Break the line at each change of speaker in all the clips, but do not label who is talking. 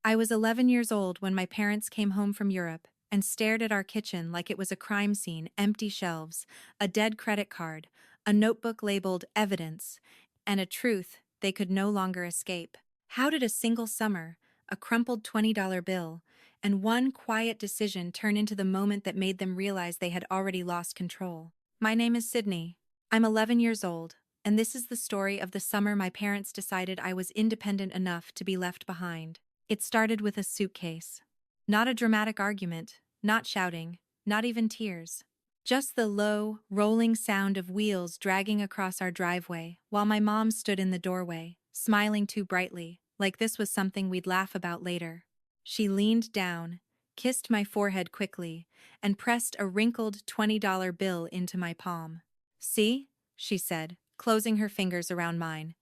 I was 11 years old when my parents came home from Europe and stared at our kitchen like it was a crime scene: empty shelves, a dead credit card, a notebook labeled evidence, and a truth they could no longer escape. How did a single summer, a crumpled $20 bill, and one quiet decision turn into the moment that made them realize they had already lost control? My name is Sydney. I'm 11 years old, and this is the story of the summer my parents decided I was independent enough to be left behind. It started with a suitcase. Not a dramatic argument, not shouting, not even tears. Just the low, rolling sound of wheels dragging across our driveway while my mom stood in the doorway, smiling too brightly, like this was something we'd laugh about later. She leaned down, kissed my forehead quickly, and pressed a wrinkled $20 bill into my palm. "See?" she said, closing her fingers around mine.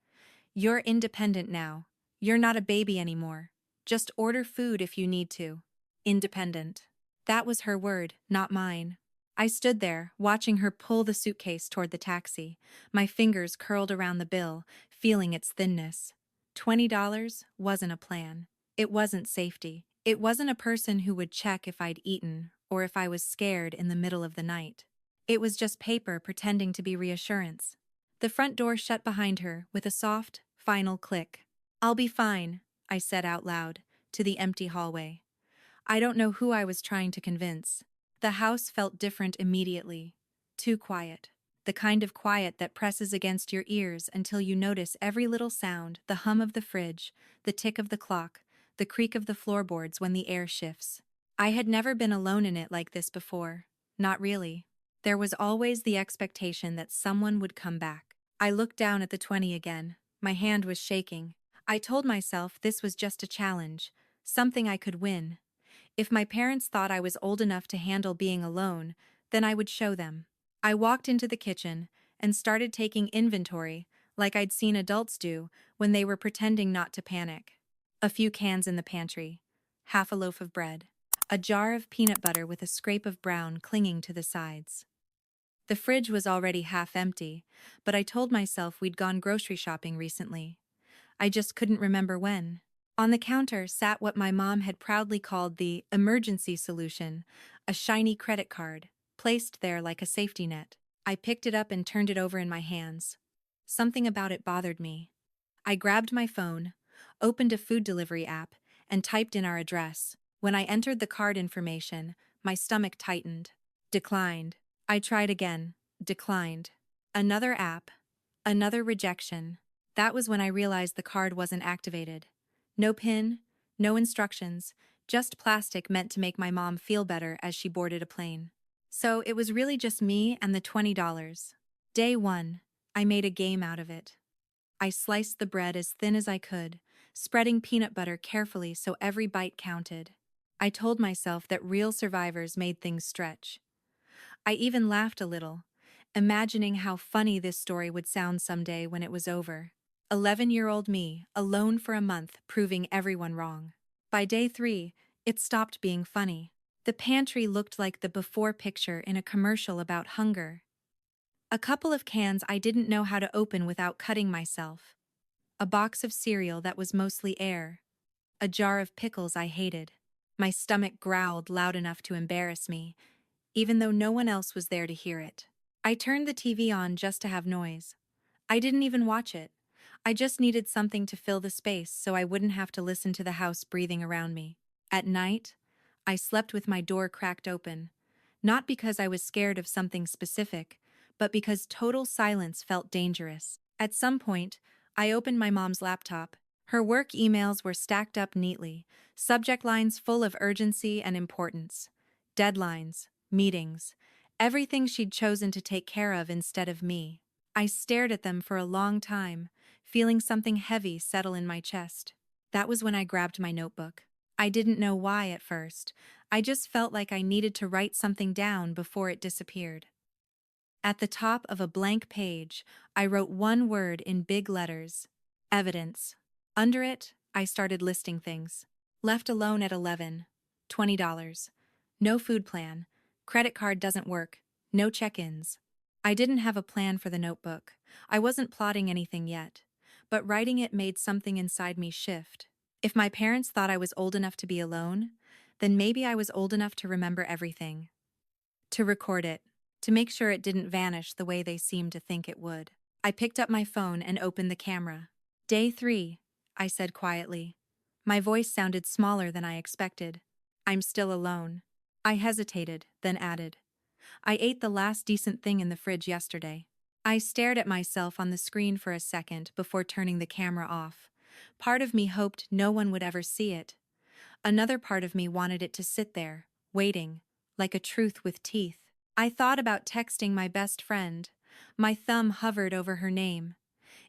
"You're independent now. You're not a baby anymore. Just order food if you need to. Independent." That was her word, not mine. I stood there, watching her pull the suitcase toward the taxi, my fingers curled around the bill, feeling its thinness. $20 wasn't a plan. It wasn't safety. It wasn't a person who would check if I'd eaten or if I was scared in the middle of the night. It was just paper pretending to be reassurance. The front door shut behind her with a soft, final click. "I'll be fine," I said out loud, to the empty hallway. I don't know who I was trying to convince. The house felt different immediately. Too quiet. The kind of quiet that presses against your ears until you notice every little sound: the hum of the fridge, the tick of the clock, the creak of the floorboards when the air shifts. I had never been alone in it like this before. Not really. There was always the expectation that someone would come back. I looked down at the 20 again. My hand was shaking. I told myself this was just a challenge, something I could win. If my parents thought I was old enough to handle being alone, then I would show them. I walked into the kitchen and started taking inventory, like I'd seen adults do when they were pretending not to panic. A few cans in the pantry, half a loaf of bread, a jar of peanut butter with a scrape of brown clinging to the sides. The fridge was already half empty, but I told myself we'd gone grocery shopping recently. I just couldn't remember when. On the counter sat what my mom had proudly called the emergency solution, a shiny credit card, placed there like a safety net. I picked it up and turned it over in my hands. Something about it bothered me. I grabbed my phone, opened a food delivery app, and typed in our address. When I entered the card information, my stomach tightened. Declined. I tried again. Declined. Another app. Another rejection. That was when I realized the card wasn't activated. No PIN, no instructions, just plastic meant to make my mom feel better as she boarded a plane. So it was really just me and the $20. Day 1, I made a game out of it. I sliced the bread as thin as I could, spreading peanut butter carefully so every bite counted. I told myself that real survivors made things stretch. I even laughed a little, imagining how funny this story would sound someday when it was over. 11-year-old me, alone for a month, proving everyone wrong. By day 3, it stopped being funny. The pantry looked like the before picture in a commercial about hunger. A couple of cans I didn't know how to open without cutting myself. A box of cereal that was mostly air. A jar of pickles I hated. My stomach growled loud enough to embarrass me, even though no one else was there to hear it. I turned the TV on just to have noise. I didn't even watch it. I just needed something to fill the space so I wouldn't have to listen to the house breathing around me. At night, I slept with my door cracked open, not because I was scared of something specific, but because total silence felt dangerous. At some point, I opened my mom's laptop. Her work emails were stacked up neatly, subject lines full of urgency and importance. Deadlines, meetings, everything she'd chosen to take care of instead of me. I stared at them for a long time, feeling something heavy settle in my chest. That was when I grabbed my notebook. I didn't know why at first. I just felt like I needed to write something down before it disappeared. At the top of a blank page, I wrote one word in big letters: evidence. Under it, I started listing things. Left alone at 11. $20. No food plan. Credit card doesn't work. No check-ins. I didn't have a plan for the notebook. I wasn't plotting anything yet. But writing it made something inside me shift. If my parents thought I was old enough to be alone, then maybe I was old enough to remember everything, to record it, to make sure it didn't vanish the way they seemed to think it would. I picked up my phone and opened the camera. Day 3, I said quietly. My voice sounded smaller than I expected. I'm still alone. I hesitated, then added. I ate the last decent thing in the fridge yesterday. I stared at myself on the screen for a second before turning the camera off. Part of me hoped no one would ever see it. Another part of me wanted it to sit there, waiting, like a truth with teeth. I thought about texting my best friend. My thumb hovered over her name.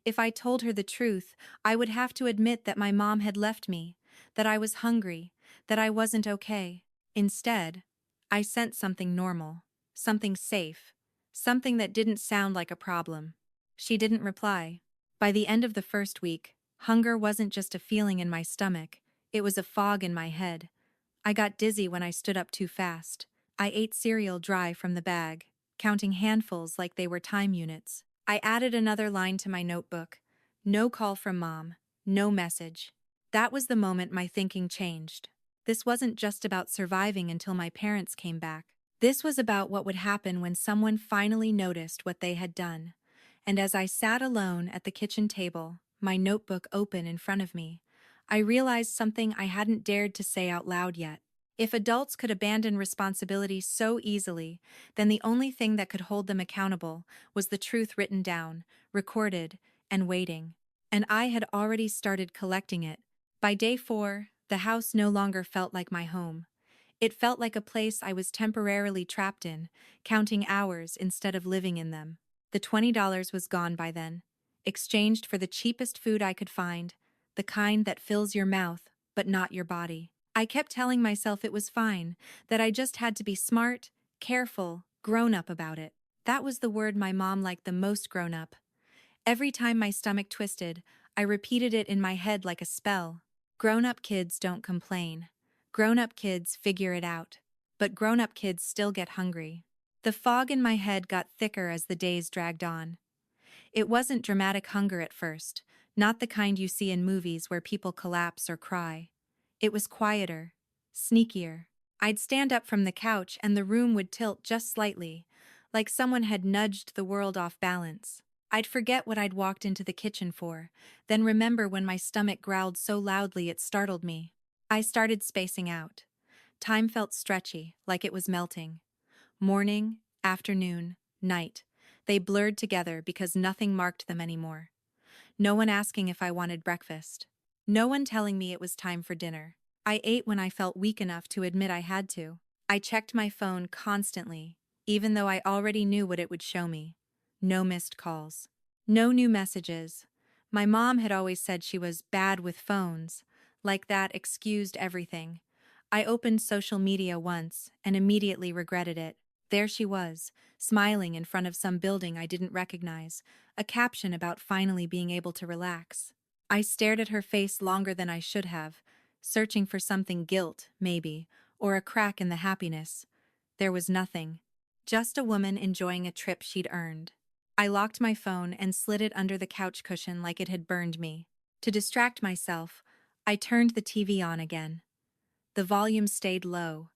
If I told her the truth, I would have to admit that my mom had left me, that I was hungry, that I wasn't okay. Instead, I sent something normal, something safe, something that didn't sound like a problem. She didn't reply. By the end of the first week, hunger wasn't just a feeling in my stomach, it was a fog in my head. I got dizzy when I stood up too fast. I ate cereal dry from the bag, counting handfuls like they were time units. I added another line to my notebook. No call from mom, no message. That was the moment my thinking changed. This wasn't just about surviving until my parents came back. This was about what would happen when someone finally noticed what they had done. And as I sat alone at the kitchen table, my notebook open in front of me, I realized something I hadn't dared to say out loud yet. If adults could abandon responsibility so easily, then the only thing that could hold them accountable was the truth written down, recorded, and waiting. And I had already started collecting it. By day 4, the house no longer felt like my home. It felt like a place I was temporarily trapped in, counting hours instead of living in them. The $20 was gone by then, exchanged for the cheapest food I could find, the kind that fills your mouth, but not your body. I kept telling myself it was fine, that I just had to be smart, careful, grown-up about it. That was the word my mom liked the most, grown-up. Every time my stomach twisted, I repeated it in my head like a spell. Grown-up kids don't complain. Grown-up kids figure it out. But grown-up kids still get hungry. The fog in my head got thicker as the days dragged on. It wasn't dramatic hunger at first, not the kind you see in movies where people collapse or cry. It was quieter, sneakier. I'd stand up from the couch and the room would tilt just slightly, like someone had nudged the world off balance. I'd forget what I'd walked into the kitchen for, then remember when my stomach growled so loudly it startled me. I started spacing out. Time felt stretchy, like it was melting. Morning, afternoon, night. They blurred together because nothing marked them anymore. No one asking if I wanted breakfast. No one telling me it was time for dinner. I ate when I felt weak enough to admit I had to. I checked my phone constantly, even though I already knew what it would show me. No missed calls. No new messages. My mom had always said she was bad with phones, like that excused everything. I opened social media once and immediately regretted it. There she was, smiling in front of some building I didn't recognize, a caption about finally being able to relax. I stared at her face longer than I should have, searching for something guilt, maybe, or a crack in the happiness. There was nothing. Just a woman enjoying a trip she'd earned. I locked my phone and slid it under the couch cushion like it had burned me. To distract myself, I turned the TV on again. The volume stayed low,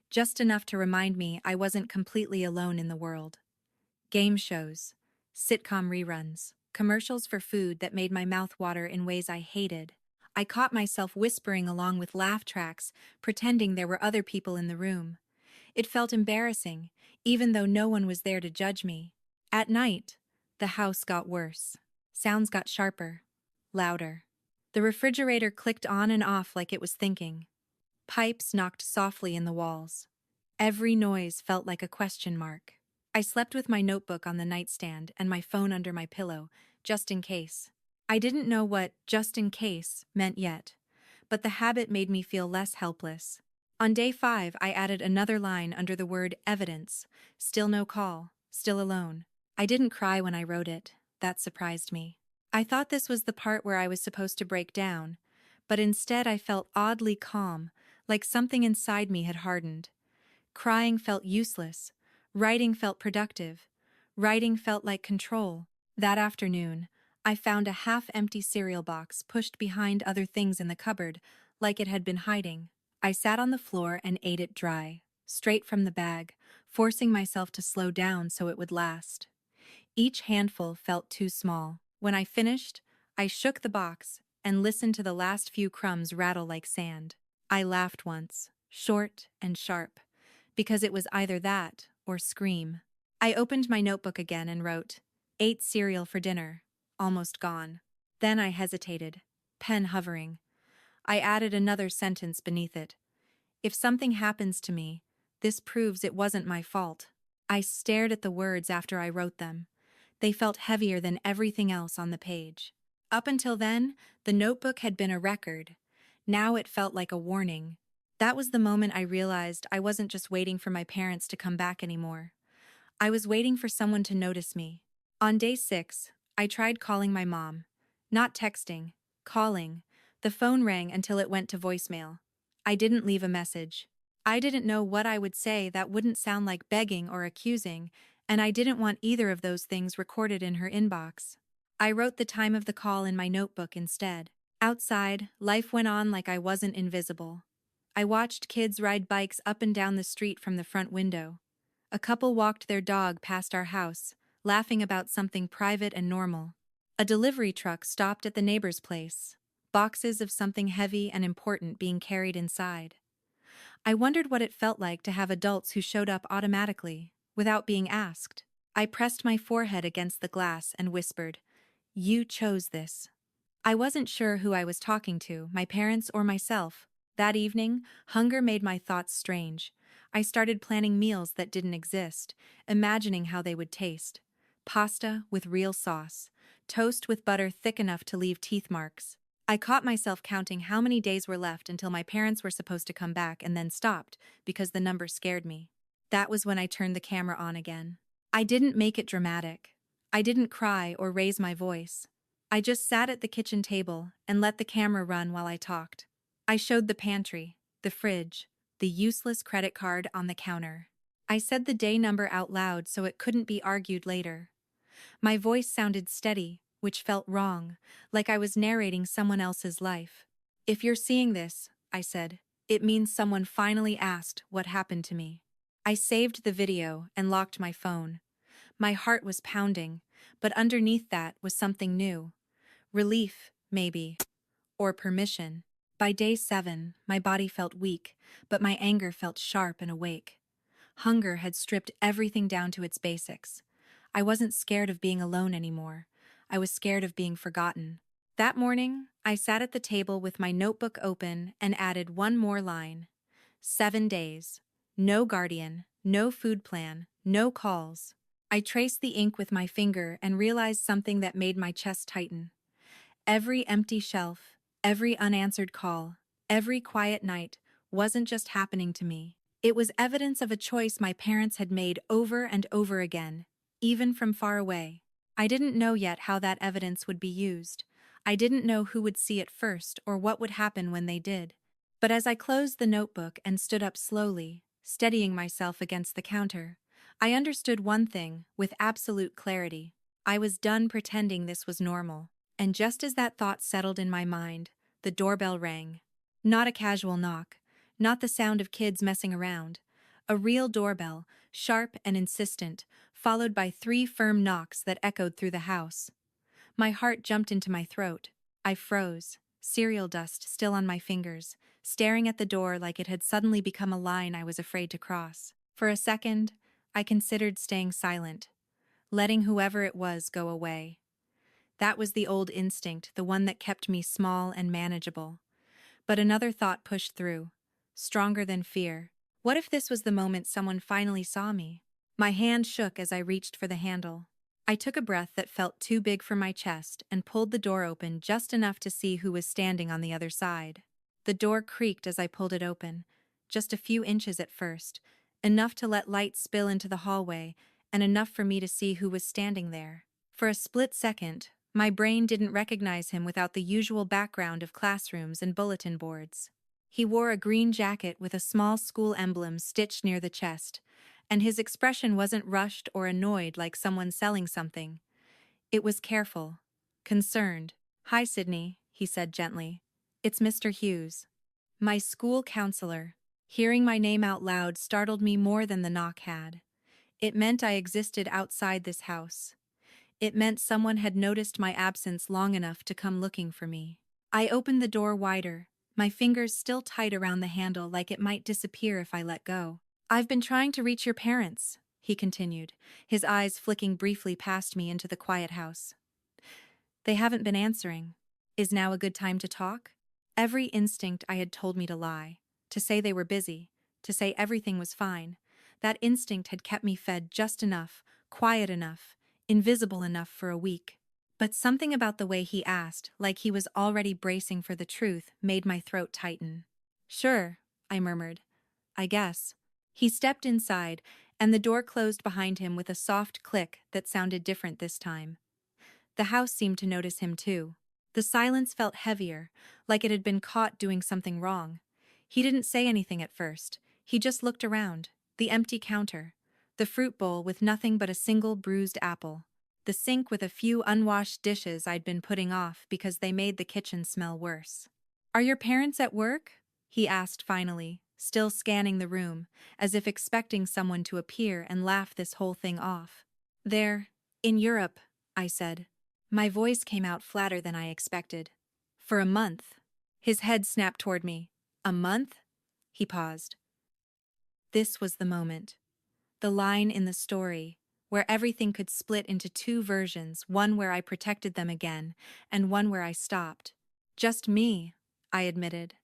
just enough to remind me I wasn't completely alone in the world. Game shows, sitcom reruns, commercials for food that made my mouth water in ways I hated. I caught myself whispering along with laugh tracks, pretending there were other people in the room. It felt embarrassing, even though no one was there to judge me. At night, the house got worse. Sounds got sharper, louder. The refrigerator clicked on and off like it was thinking. Pipes knocked softly in the walls. Every noise felt like a question mark. I slept with my notebook on the nightstand and my phone under my pillow, just in case. I didn't know what "just in case" meant yet, but the habit made me feel less helpless. On day 5, I added another line under the word evidence. Still no call, still alone. I didn't cry when I wrote it. That surprised me. I thought this was the part where I was supposed to break down, but instead I felt oddly calm, like something inside me had hardened. Crying felt useless. Writing felt productive. Writing felt like control. That afternoon, I found a half-empty cereal box pushed behind other things in the cupboard, like it had been hiding. I sat on the floor and ate it dry, straight from the bag, forcing myself to slow down so it would last. Each handful felt too small. When I finished, I shook the box and listened to the last few crumbs rattle like sand. I laughed once, short and sharp, because it was either that or scream. I opened my notebook again and wrote, "Ate cereal for dinner. Almost gone." Then I hesitated, pen hovering. I added another sentence beneath it. "If something happens to me, this proves it wasn't my fault." I stared at the words after I wrote them. They felt heavier than everything else on the page. Up until then, the notebook had been a record. Now it felt like a warning. That was the moment I realized I wasn't just waiting for my parents to come back anymore. I was waiting for someone to notice me. On day 6, I tried calling my mom. Not texting, calling. The phone rang until it went to voicemail. I didn't leave a message. I didn't know what I would say that wouldn't sound like begging or accusing, and I didn't want either of those things recorded in her inbox. I wrote the time of the call in my notebook instead. Outside, life went on like I wasn't invisible. I watched kids ride bikes up and down the street from the front window. A couple walked their dog past our house, laughing about something private and normal. A delivery truck stopped at the neighbor's place, boxes of something heavy and important being carried inside. I wondered what it felt like to have adults who showed up automatically, without being asked. I pressed my forehead against the glass and whispered, "You chose this." I wasn't sure who I was talking to, my parents or myself. That evening, hunger made my thoughts strange. I started planning meals that didn't exist, imagining how they would taste. Pasta with real sauce, toast with butter thick enough to leave teeth marks. I caught myself counting how many days were left until my parents were supposed to come back and then stopped because the number scared me. That was when I turned the camera on again. I didn't make it dramatic. I didn't cry or raise my voice. I just sat at the kitchen table and let the camera run while I talked. I showed the pantry, the fridge, the useless credit card on the counter. I said the day number out loud so it couldn't be argued later. My voice sounded steady, which felt wrong, like I was narrating someone else's life. "If you're seeing this," I said, "it means someone finally asked what happened to me." I saved the video and locked my phone. My heart was pounding, but underneath that was something new. Relief, maybe. Or permission. By day 7, my body felt weak, but my anger felt sharp and awake. Hunger had stripped everything down to its basics. I wasn't scared of being alone anymore. I was scared of being forgotten. That morning, I sat at the table with my notebook open and added one more line. 7 days. No guardian, no food plan, no calls. I traced the ink with my finger and realized something that made my chest tighten. Every empty shelf, every unanswered call, every quiet night wasn't just happening to me. It was evidence of a choice my parents had made over and over again, even from far away. I didn't know yet how that evidence would be used. I didn't know who would see it first or what would happen when they did. But as I closed the notebook and stood up slowly, steadying myself against the counter, I understood one thing with absolute clarity. I was done pretending this was normal. And just as that thought settled in my mind, the doorbell rang. Not a casual knock, not the sound of kids messing around. A real doorbell, sharp and insistent, followed by 3 firm knocks that echoed through the house. My heart jumped into my throat. I froze, cereal dust still on my fingers, staring at the door like it had suddenly become a line I was afraid to cross. For a second, I considered staying silent, letting whoever it was go away. That was the old instinct, the one that kept me small and manageable. But another thought pushed through, stronger than fear. What if this was the moment someone finally saw me? My hand shook as I reached for the handle. I took a breath that felt too big for my chest and pulled the door open just enough to see who was standing on the other side. The door creaked as I pulled it open, just a few inches at first, enough to let light spill into the hallway and enough for me to see who was standing there. For a split second, my brain didn't recognize him without the usual background of classrooms and bulletin boards. He wore a green jacket with a small school emblem stitched near the chest, and his expression wasn't rushed or annoyed like someone selling something. It was careful, concerned. "Hi, Sydney," he said gently. "It's Mr. Hughes. My school counselor." Hearing my name out loud startled me more than the knock had. It meant I existed outside this house. It meant someone had noticed my absence long enough to come looking for me. I opened the door wider, my fingers still tight around the handle like it might disappear if I let go. "I've been trying to reach your parents," he continued, his eyes flicking briefly past me into the quiet house. "They haven't been answering. Is now a good time to talk?" Every instinct I had told me to lie, to say they were busy, to say everything was fine. That instinct had kept me fed just enough, quiet enough, invisible enough for a week. But something about the way he asked, like he was already bracing for the truth, made my throat tighten. "Sure," I murmured. "I guess." He stepped inside, and the door closed behind him with a soft click that sounded different this time. The house seemed to notice him too. The silence felt heavier, like it had been caught doing something wrong. He didn't say anything at first. He just looked around. The empty counter. The fruit bowl with nothing but a single bruised apple. The sink with a few unwashed dishes I'd been putting off because they made the kitchen smell worse. "Are your parents at work?" he asked finally, still scanning the room, as if expecting someone to appear and laugh this whole thing off. "They're in Europe," I said. My voice came out flatter than I expected. "For a month." His head snapped toward me. "A month?" He paused. This was the moment. The line in the story, where everything could split into two versions, one where I protected them again, and one where I stopped. "Just me," I admitted.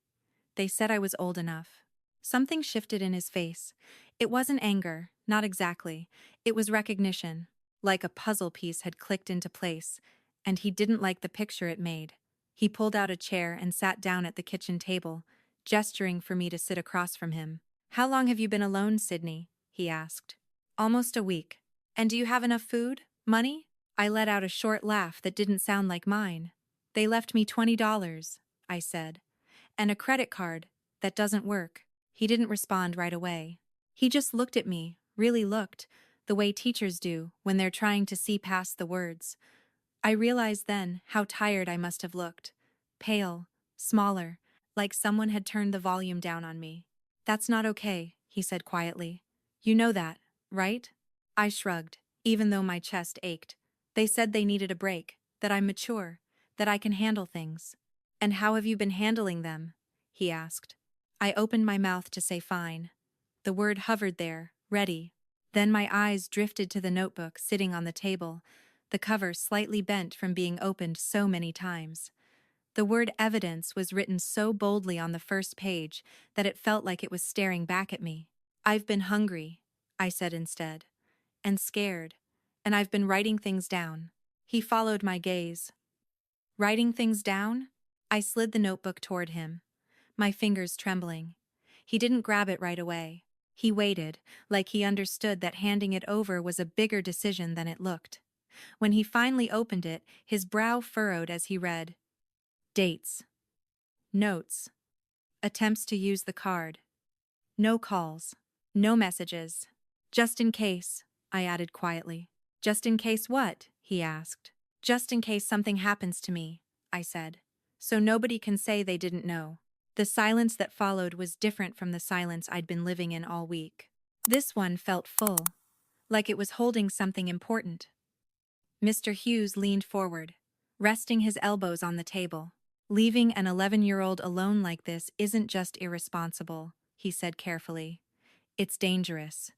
"They said I was old enough." Something shifted in his face. It wasn't anger, not exactly. It was recognition, like a puzzle piece had clicked into place, and he didn't like the picture it made. He pulled out a chair and sat down at the kitchen table, gesturing for me to sit across from him. "How long have you been alone, Sydney?" he asked. "Almost a week." "And do you have enough food? Money?" I let out a short laugh that didn't sound like mine. "They left me $20, I said. "And a credit card that doesn't work." He didn't respond right away. He just looked at me, really looked, the way teachers do when they're trying to see past the words. I realized then how tired I must have looked. Pale, smaller, like someone had turned the volume down on me. "That's not okay," he said quietly. "You know that, right?" I shrugged, even though my chest ached. "They said they needed a break, that I'm mature, that I can handle things." "And how have you been handling them?" he asked. I opened my mouth to say fine. The word hovered there, ready. Then my eyes drifted to the notebook sitting on the table, the cover slightly bent from being opened so many times. The word evidence was written so boldly on the first page that it felt like it was staring back at me. "I've been hungry," I said instead, "and scared, and I've been writing things down." He followed my gaze. "Writing things down?" I slid the notebook toward him, my fingers trembling. He didn't grab it right away. He waited, like he understood that handing it over was a bigger decision than it looked. When he finally opened it, his brow furrowed as he read. Dates. Notes. Attempts to use the card. No calls. No messages. "Just in case," I added quietly. "Just in case what?" he asked. "Just in case something happens to me," I said. "So nobody can say they didn't know." The silence that followed was different from the silence I'd been living in all week. This one felt full, like it was holding something important. Mr. Hughes leaned forward, resting his elbows on the table. "Leaving an 11-year-old alone like this isn't just irresponsible," he said carefully. "It's dangerous.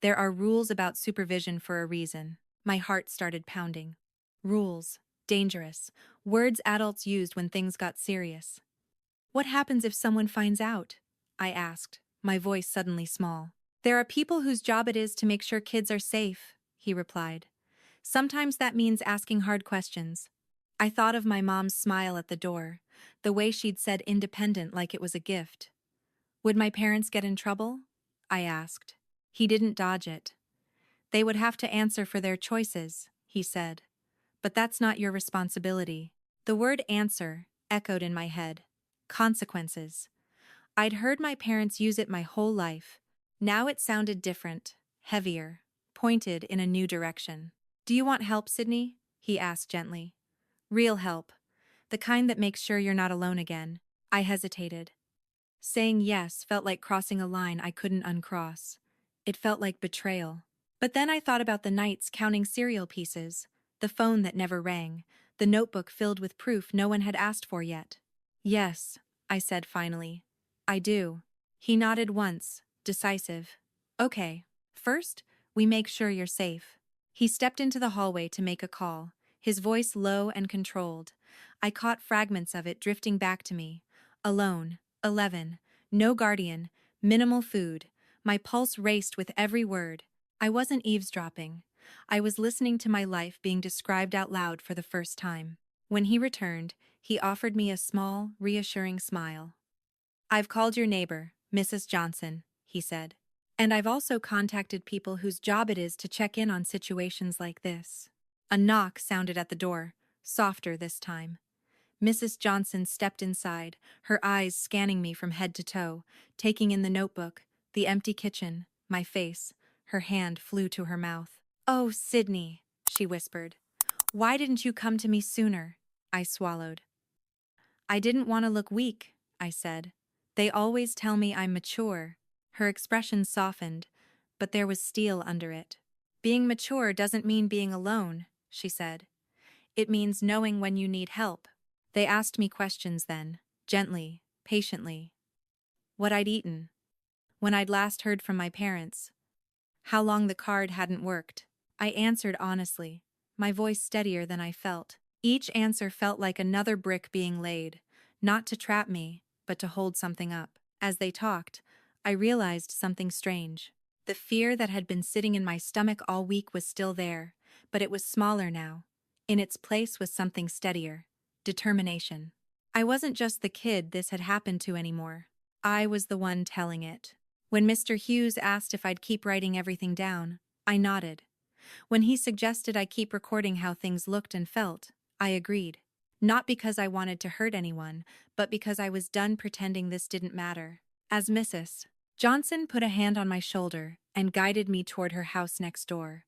There are rules about supervision for a reason." My heart started pounding. Rules. Dangerous. Words adults used when things got serious. "What happens if someone finds out?" I asked, my voice suddenly small. "There are people whose job it is to make sure kids are safe," he replied. "Sometimes that means asking hard questions." I thought of my mom's smile at the door, the way she'd said independent like it was a gift. "Would my parents get in trouble?" I asked. He didn't dodge it. "They would have to answer for their choices," he said. "But that's not your responsibility." The word answer echoed in my head. Consequences. I'd heard my parents use it my whole life. Now it sounded different, heavier, pointed in a new direction. "Do you want help, Sydney?" he asked gently. Real help. The kind that makes sure you're not alone again. I hesitated. Saying yes felt like crossing a line I couldn't uncross. It felt like betrayal. But then I thought about the nights counting cereal pieces, the phone that never rang, the notebook filled with proof no one had asked for yet. Yes, I said finally. I do. He nodded once, decisive. Okay. First, we make sure you're safe. He stepped into the hallway to make a call, his voice low and controlled. I caught fragments of it drifting back to me. Alone, 11, no guardian, minimal food. My pulse raced with every word. I wasn't eavesdropping. I was listening to my life being described out loud for the first time. When he returned, he offered me a small, reassuring smile. I've called your neighbor, Mrs. Johnson, he said. And I've also contacted people whose job it is to check in on situations like this. A knock sounded at the door, softer this time. Mrs. Johnson stepped inside, her eyes scanning me from head to toe, taking in the notebook, the empty kitchen, my face. Her hand flew to her mouth. "Oh, Sydney," she whispered. "Why didn't you come to me sooner?" I swallowed. "I didn't want to look weak," I said. "They always tell me I'm mature." Her expression softened, but there was steel under it. "Being mature doesn't mean being alone," she said. "It means knowing when you need help." They asked me questions then, gently, patiently. What I'd eaten, when I'd last heard from my parents, how long the card hadn't worked. I answered honestly, my voice steadier than I felt. Each answer felt like another brick being laid, not to trap me, but to hold something up. As they talked, I realized something strange. The fear that had been sitting in my stomach all week was still there, but it was smaller now. In its place was something steadier. Determination. I wasn't just the kid this had happened to anymore. I was the one telling it. When Mr. Hughes asked if I'd keep writing everything down, I nodded. When he suggested I keep recording how things looked and felt, I agreed. Not because I wanted to hurt anyone, but because I was done pretending this didn't matter. As Mrs. Johnson put a hand on my shoulder and guided me toward her house next door.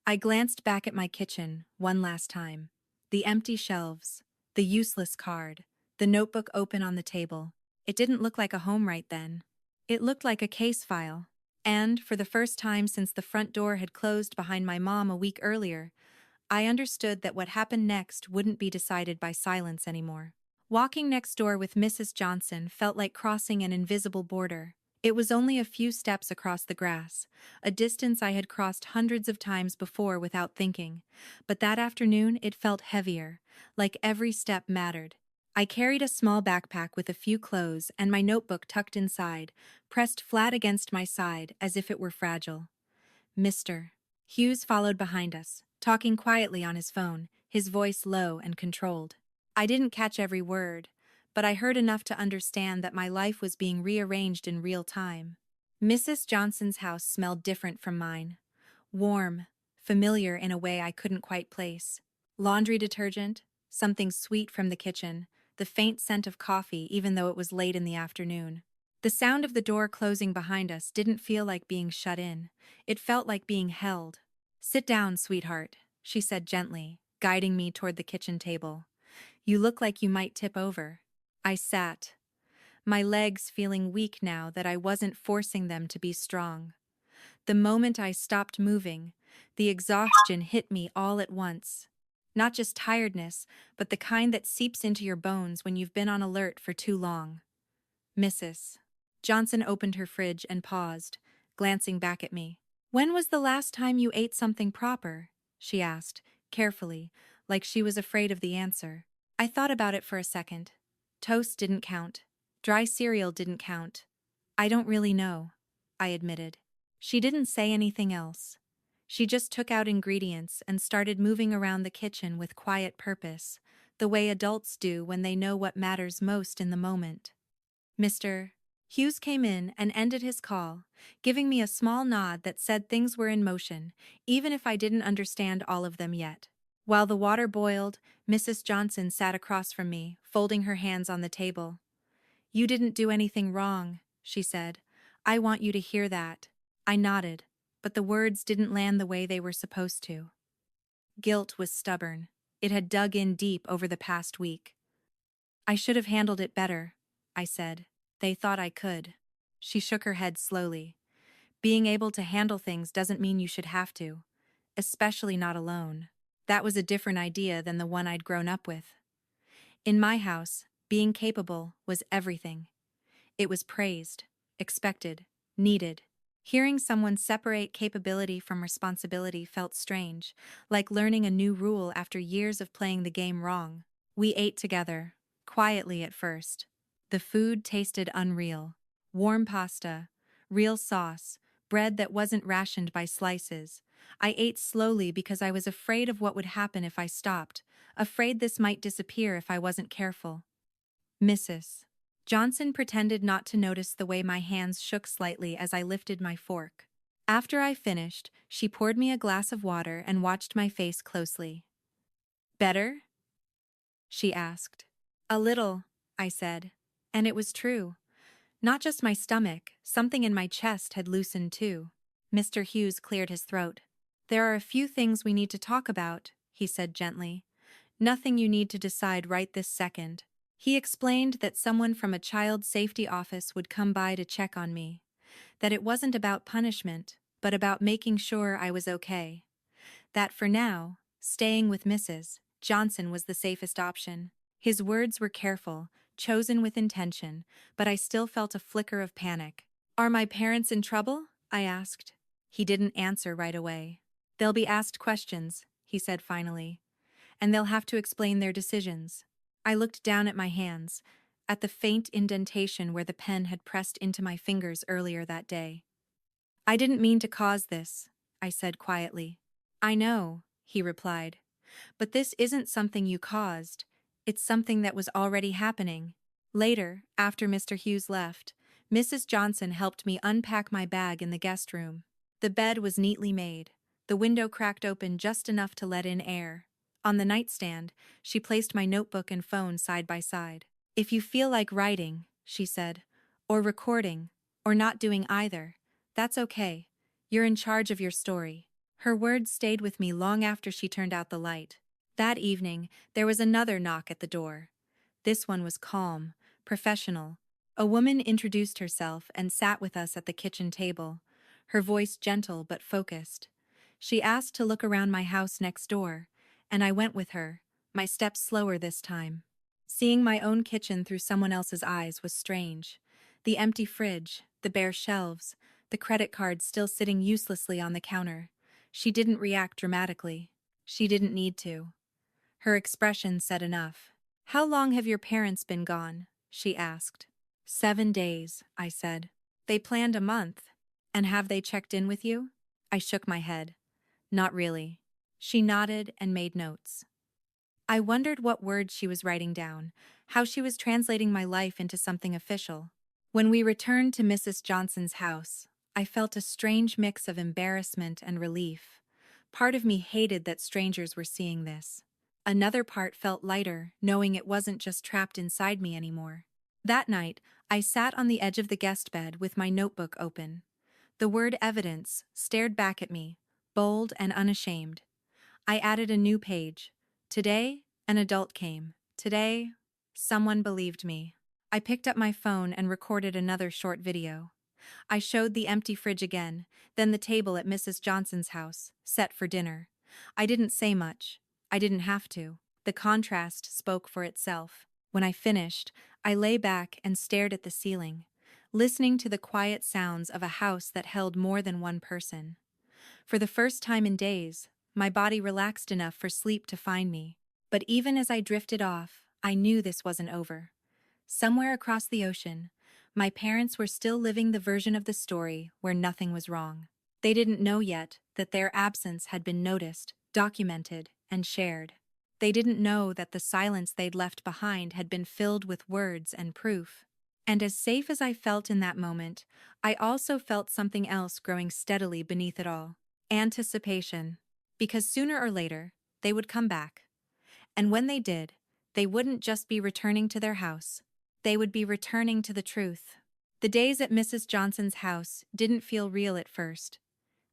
I glanced back at my kitchen one last time. The empty shelves, the useless card, the notebook open on the table. It didn't look like a home right then. It looked like a case file. And, for the first time since the front door had closed behind my mom a week earlier, I understood that what happened next wouldn't be decided by silence anymore. Walking next door with Mrs. Johnson felt like crossing an invisible border. It was only a few steps across the grass, a distance I had crossed hundreds of times before without thinking. But that afternoon it felt heavier, like every step mattered. I carried a small backpack with a few clothes and my notebook tucked inside, pressed flat against my side as if it were fragile. Mr. Hughes followed behind us, talking quietly on his phone, his voice low and controlled. I didn't catch every word, but I heard enough to understand that my life was being rearranged in real time. Mrs. Johnson's house smelled different from mine. Warm, familiar in a way I couldn't quite place. Laundry detergent, something sweet from the kitchen, the faint scent of coffee even though it was late in the afternoon. The sound of the door closing behind us didn't feel like being shut in. It felt like being held. "Sit down, sweetheart," she said gently, guiding me toward the kitchen table. "You look like you might tip over." I sat, my legs feeling weak now that I wasn't forcing them to be strong. The moment I stopped moving, the exhaustion hit me all at once. Not just tiredness, but the kind that seeps into your bones when you've been on alert for too long. Mrs. Johnson opened her fridge and paused, glancing back at me. "When was the last time you ate something proper?" she asked, carefully, like she was afraid of the answer. I thought about it for a second. Toast didn't count. Dry cereal didn't count. "I don't really know," I admitted. She didn't say anything else. She just took out ingredients and started moving around the kitchen with quiet purpose, the way adults do when they know what matters most in the moment. Mr. Hughes came in and ended his call, giving me a small nod that said things were in motion, even if I didn't understand all of them yet. While the water boiled, Mrs. Johnson sat across from me, folding her hands on the table. "You didn't do anything wrong," she said. "I want you to hear that." I nodded, but the words didn't land the way they were supposed to. Guilt was stubborn. It had dug in deep over the past week. "I should have handled it better," I said. "They thought I could." She shook her head slowly. "Being able to handle things doesn't mean you should have to. Especially not alone." That was a different idea than the one I'd grown up with. In my house, being capable was everything. It was praised, expected, needed. Hearing someone separate capability from responsibility felt strange, like learning a new rule after years of playing the game wrong. We ate together, quietly at first. The food tasted unreal. Warm pasta, real sauce, bread that wasn't rationed by slices. I ate slowly because I was afraid of what would happen if I stopped, afraid this might disappear if I wasn't careful. "Mrs. Johnson pretended not to notice the way my hands shook slightly as I lifted my fork. After I finished, she poured me a glass of water and watched my face closely. "Better?" she asked. "A little," I said. And it was true. Not just my stomach, something in my chest had loosened too. Mr. Hughes cleared his throat. "There are a few things we need to talk about," he said gently. "Nothing you need to decide right this second." He explained that someone from a child safety office would come by to check on me, that it wasn't about punishment, but about making sure I was okay. That for now, staying with Mrs. Johnson was the safest option. His words were careful, chosen with intention, but I still felt a flicker of panic. "Are my parents in trouble?" I asked. He didn't answer right away. "They'll be asked questions," he said finally, "and they'll have to explain their decisions." I looked down at my hands, at the faint indentation where the pen had pressed into my fingers earlier that day. "I didn't mean to cause this," I said quietly. "I know," he replied. "But this isn't something you caused. It's something that was already happening." Later, after Mr. Hughes left, Mrs. Johnson helped me unpack my bag in the guest room. The bed was neatly made, the window cracked open just enough to let in air. On the nightstand, she placed my notebook and phone side by side. "If you feel like writing," she said, "or recording, or not doing either, that's okay. You're in charge of your story." Her words stayed with me long after she turned out the light. That evening, there was another knock at the door. This one was calm, professional. A woman introduced herself and sat with us at the kitchen table, her voice gentle but focused. She asked to look around my house next door, and I went with her, my steps slower this time. Seeing my own kitchen through someone else's eyes was strange. The empty fridge, the bare shelves, the credit cards still sitting uselessly on the counter. She didn't react dramatically. She didn't need to. Her expression said enough. "How long have your parents been gone?" she asked. 7 days, I said. "They planned a month. And have they checked in with you?" I shook my head. "Not really." She nodded and made notes. I wondered what words she was writing down, how she was translating my life into something official. When we returned to Mrs. Johnson's house, I felt a strange mix of embarrassment and relief. Part of me hated that strangers were seeing this. Another part felt lighter, knowing it wasn't just trapped inside me anymore. That night, I sat on the edge of the guest bed with my notebook open. The word evidence stared back at me, bold and unashamed. I added a new page. Today, an adult came. Today, someone believed me. I picked up my phone and recorded another short video. I showed the empty fridge again, then the table at Mrs. Johnson's house, set for dinner. I didn't say much. I didn't have to. The contrast spoke for itself. When I finished, I lay back and stared at the ceiling, listening to the quiet sounds of a house that held more than one person. For the first time in days, my body relaxed enough for sleep to find me. But even as I drifted off, I knew this wasn't over. Somewhere across the ocean, my parents were still living the version of the story where nothing was wrong. They didn't know yet that their absence had been noticed, documented, and shared. They didn't know that the silence they'd left behind had been filled with words and proof. And as safe as I felt in that moment, I also felt something else growing steadily beneath it all. Anticipation. Because sooner or later, they would come back. And when they did, they wouldn't just be returning to their house. They would be returning to the truth. The days at Mrs. Johnson's house didn't feel real at first.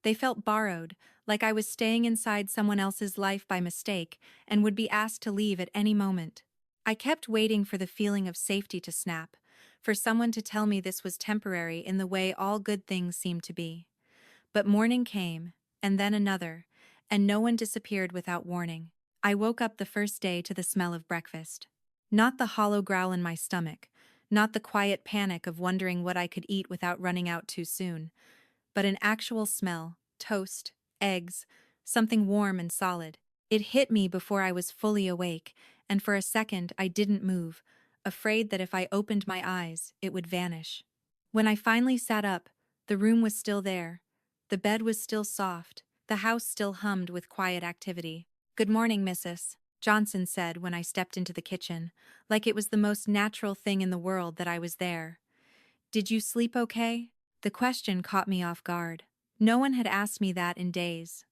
They felt borrowed, like I was staying inside someone else's life by mistake and would be asked to leave at any moment. I kept waiting for the feeling of safety to snap, for someone to tell me this was temporary in the way all good things seem to be. But morning came, and then another, and no one disappeared without warning. I woke up the first day to the smell of breakfast. Not the hollow growl in my stomach, not the quiet panic of wondering what I could eat without running out too soon, but an actual smell, toast, eggs, something warm and solid. It hit me before I was fully awake, and for a second I didn't move, afraid that if I opened my eyes, it would vanish. When I finally sat up, the room was still there. The bed was still soft, the house still hummed with quiet activity. "Good morning, Mrs. Johnson said when I stepped into the kitchen, like it was the most natural thing in the world that I was there. "Did you sleep okay?" The question caught me off guard. No one had asked me that in days.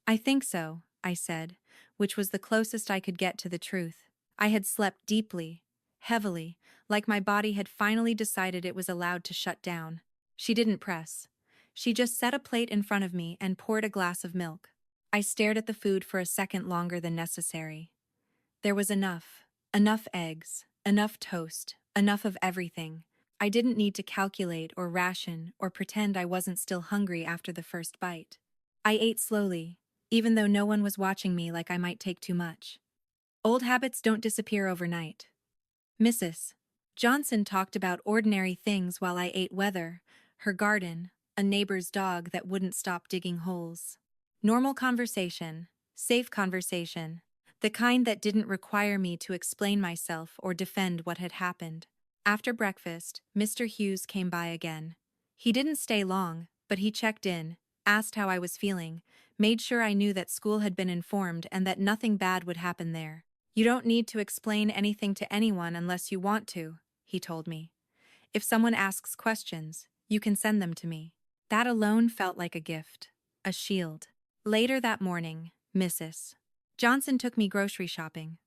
"I think so," I said, which was the closest I could get to the truth. I had slept deeply, heavily, like my body had finally decided it was allowed to shut down. She didn't press. She just set a plate in front of me and poured a glass of milk. I stared at the food for a second longer than necessary. There was enough. Enough eggs, enough toast, enough of everything. I didn't need to calculate or ration or pretend I wasn't still hungry after the first bite. I ate slowly, even though no one was watching me like I might take too much. Old habits don't disappear overnight. Mrs. Johnson talked about ordinary things while I ate: weather, her garden, a neighbor's dog that wouldn't stop digging holes. Normal conversation, safe conversation, the kind that didn't require me to explain myself or defend what had happened. After breakfast, Mr. Hughes came by again. He didn't stay long, but he checked in, asked how I was feeling, made sure I knew that school had been informed and that nothing bad would happen there. "You don't need to explain anything to anyone unless you want to," he told me. "If someone asks questions, you can send them to me." That alone felt like a gift, a shield. Later that morning, Mrs. Johnson took me grocery shopping.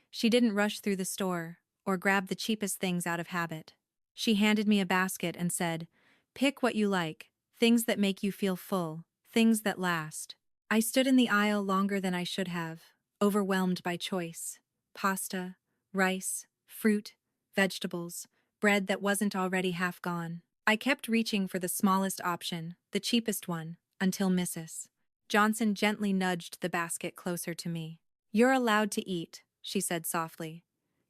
She didn't rush through the store or grab the cheapest things out of habit. She handed me a basket and said, "Pick what you like, things that make you feel full, things that last." I stood in the aisle longer than I should have, overwhelmed by choice. Pasta, rice, fruit, vegetables, bread that wasn't already half gone. I kept reaching for the smallest option, the cheapest one, until Mrs. Johnson gently nudged the basket closer to me. "You're allowed to eat," she said softly.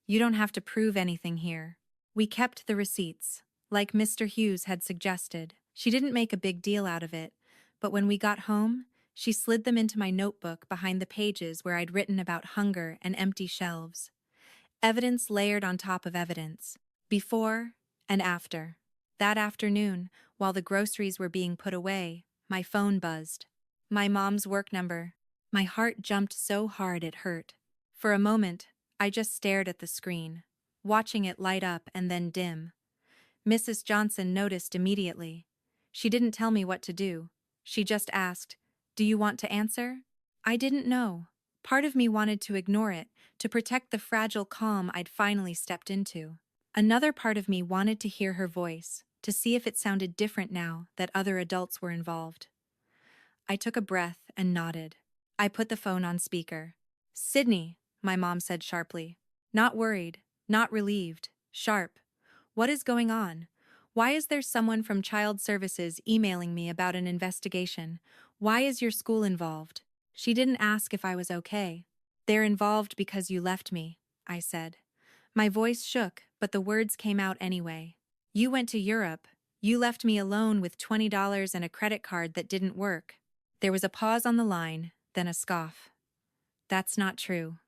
"You don't have to prove anything here." We kept the receipts, like Mr. Hughes had suggested. She didn't make a big deal out of it, but when we got home, she slid them into my notebook behind the pages where I'd written about hunger and empty shelves. Evidence layered on top of evidence, before and after. That afternoon, while the groceries were being put away, my phone buzzed. My mom's work number. My heart jumped so hard it hurt. For a moment, I just stared at the screen, watching it light up and then dim. Mrs. Johnson noticed immediately. She didn't tell me what to do. She just asked, "Do you want to answer?" I didn't know. Part of me wanted to ignore it, to protect the fragile calm I'd finally stepped into. Another part of me wanted to hear her voice, to see if it sounded different now that other adults were involved. I took a breath and nodded. I put the phone on speaker. "Sydney," my mom said sharply. Not worried, not relieved, sharp. "What is going on? Why is there someone from Child Services emailing me about an investigation? Why is your school involved?" She didn't ask if I was okay. "They're involved because you left me," I said. My voice shook, but the words came out anyway. "You went to Europe. You left me alone with $20 and a credit card that didn't work." There was a pause on the line, then a scoff. "That's not true.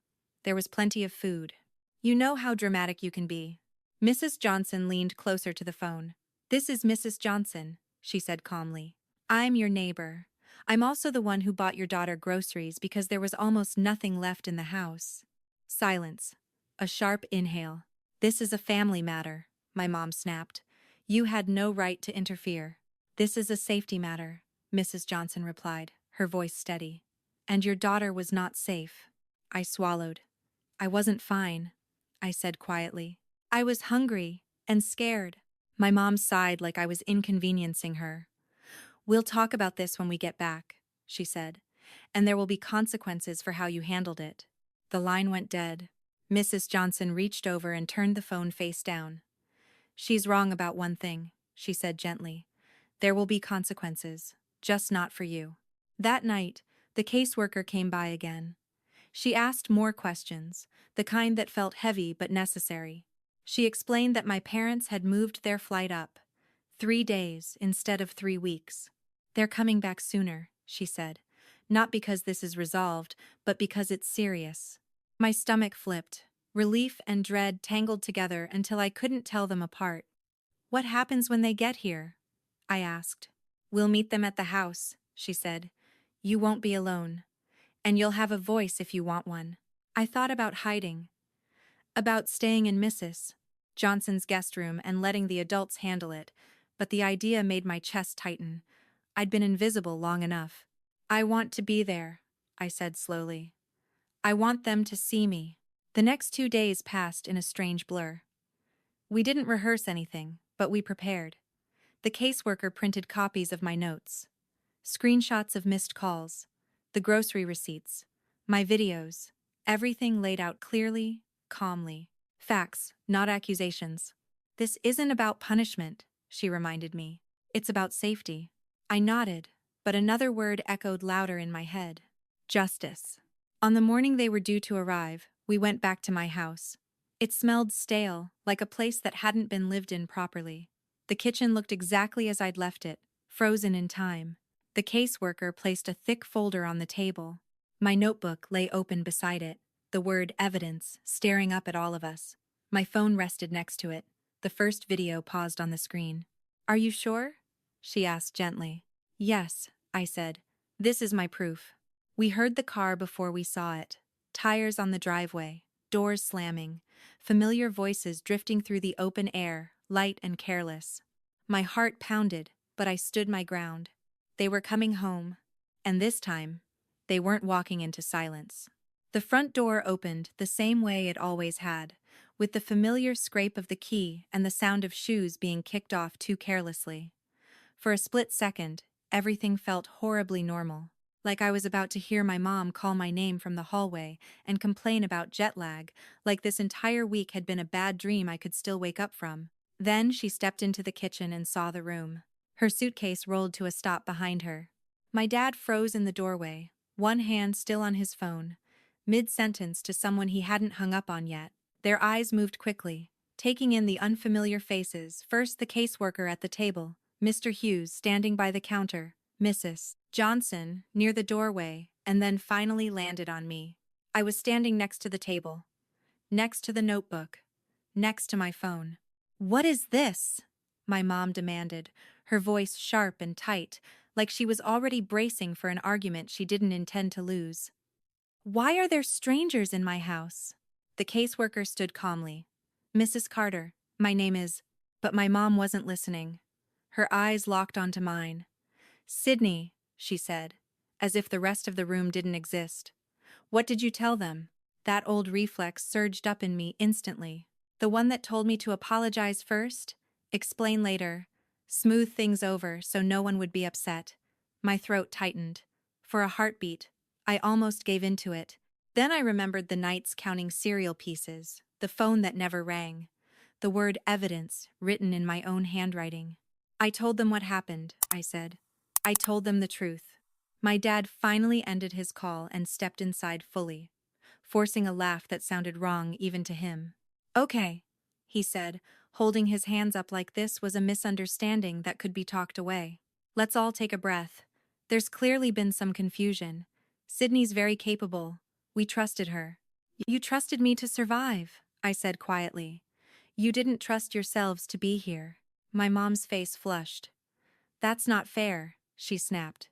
There was plenty of food." "You know how dramatic you can be." Mrs. Johnson leaned closer to the phone. "This is Mrs. Johnson," she said calmly. "I'm your neighbor. I'm also the one who bought your daughter groceries because there was almost nothing left in the house." Silence. A sharp inhale. "This is a family matter," my mom snapped. "You had no right to interfere." "This is a safety matter," Mrs. Johnson replied, her voice steady. "And your daughter was not safe." I swallowed. "I wasn't fine," I said quietly. "I was hungry and scared." My mom sighed like I was inconveniencing her. "We'll talk about this when we get back," she said, "and there will be consequences for how you handled it." The line went dead. Mrs. Johnson reached over and turned the phone face down. "She's wrong about one thing," she said gently. "There will be consequences, just not for you." That night, the caseworker came by again. She asked more questions, the kind that felt heavy but necessary. She explained that my parents had moved their flight up 3 days instead of 3 weeks. "They're coming back sooner," she said. "Not because this is resolved, but because it's serious." My stomach flipped. Relief and dread tangled together until I couldn't tell them apart. "What happens when they get here?" I asked. "We'll meet them at the house," she said. "You won't be alone. And you'll have a voice if you want one." I thought about hiding, about staying in Mrs. Johnson's guest room and letting the adults handle it, but the idea made my chest tighten. I'd been invisible long enough. "I want to be there," I said slowly. "I want them to see me." The next 2 days passed in a strange blur. We didn't rehearse anything, but we prepared. The caseworker printed copies of my notes, screenshots of missed calls, the grocery receipts, my videos, everything laid out clearly, calmly. Facts, not accusations. "This isn't about punishment," she reminded me. "It's about safety." I nodded, but another word echoed louder in my head. Justice. On the morning they were due to arrive, we went back to my house. It smelled stale, like a place that hadn't been lived in properly. The kitchen looked exactly as I'd left it, frozen in time. The caseworker placed a thick folder on the table. My notebook lay open beside it, the word evidence staring up at all of us. My phone rested next to it, the first video paused on the screen. "Are you sure?" she asked gently. "Yes," I said. "This is my proof." We heard the car before we saw it. Tires on the driveway, doors slamming, familiar voices drifting through the open air, light and careless. My heart pounded, but I stood my ground. They were coming home, and this time, they weren't walking into silence. The front door opened the same way it always had, with the familiar scrape of the key and the sound of shoes being kicked off too carelessly. For a split second, everything felt horribly normal, like I was about to hear my mom call my name from the hallway and complain about jet lag, like this entire week had been a bad dream I could still wake up from. Then she stepped into the kitchen and saw the room. Her suitcase rolled to a stop behind her. My dad froze in the doorway, one hand still on his phone, mid-sentence to someone he hadn't hung up on yet. Their eyes moved quickly, taking in the unfamiliar faces, first the caseworker at the table, Mr. Hughes standing by the counter, Mrs. Johnson near the doorway, and then finally landed on me. I was standing next to the table, next to the notebook, next to my phone. "What is this?" my mom demanded, her voice sharp and tight, like she was already bracing for an argument she didn't intend to lose. "Why are there strangers in my house?" The caseworker stood calmly. "Mrs. Carter, my name is—" But my mom wasn't listening. Her eyes locked onto mine. "Sydney," she said, as if the rest of the room didn't exist. "What did you tell them?" That old reflex surged up in me instantly. The one that told me to apologize first, explain later, smooth things over so no one would be upset. My throat tightened. For a heartbeat, I almost gave into it. Then I remembered the nights counting cereal pieces, the phone that never rang, the word evidence written in my own handwriting. "I told them what happened," I said. "I told them the truth." My dad finally ended his call and stepped inside fully, forcing a laugh that sounded wrong even to him. "Okay," he said, holding his hands up like this was a misunderstanding that could be talked away. "Let's all take a breath. There's clearly been some confusion. Sydney's very capable. We trusted her." "You trusted me to survive," I said quietly. "You didn't trust yourselves to be here." My mom's face flushed. "That's not fair," she snapped.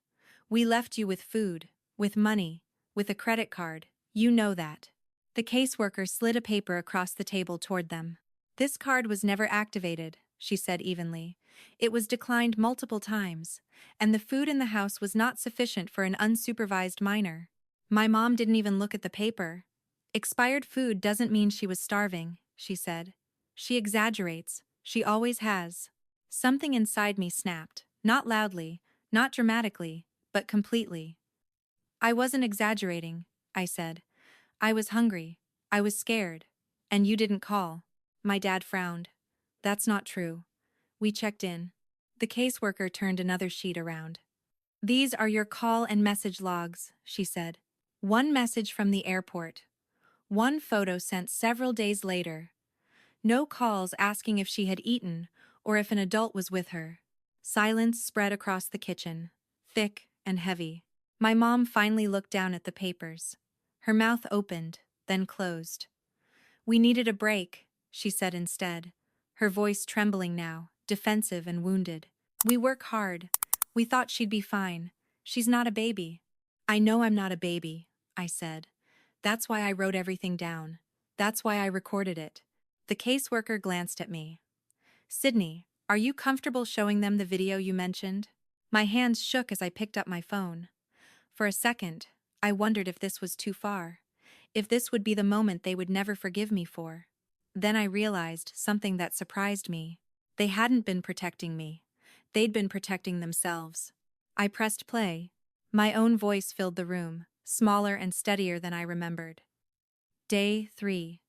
"We left you with food, with money, with a credit card. You know that." The caseworker slid a paper across the table toward them. "This card was never activated," she said evenly. "It was declined multiple times, and the food in the house was not sufficient for an unsupervised minor." My mom didn't even look at the paper. "Expired food doesn't mean she was starving," she said. "She exaggerates. She always has." Something inside me snapped, not loudly, Not dramatically, but completely. I wasn't exaggerating, I said. I was hungry. I was scared. And you didn't call. My dad frowned. That's not true. We checked in. The caseworker turned another sheet around. These are your call and message logs, she said. One message from the airport. One photo sent several days later. No calls asking if she had eaten or if an adult was with her. Silence spread across the kitchen, thick and heavy. My mom finally looked down at the papers. Her mouth opened, then closed. We needed a break, she said instead, her voice trembling now, defensive and wounded. We work hard. We thought she'd be fine. She's not a baby. I know I'm not a baby, I said. That's why I wrote everything down. That's why I recorded it. The caseworker glanced at me. Sydney, are you comfortable showing them the video you mentioned? My hands shook as I picked up my phone. For a second, I wondered if this was too far. If this would be the moment they would never forgive me for. Then I realized something that surprised me. They hadn't been protecting me. They'd been protecting themselves. I pressed play. My own voice filled the room, smaller and steadier than I remembered. Day 3.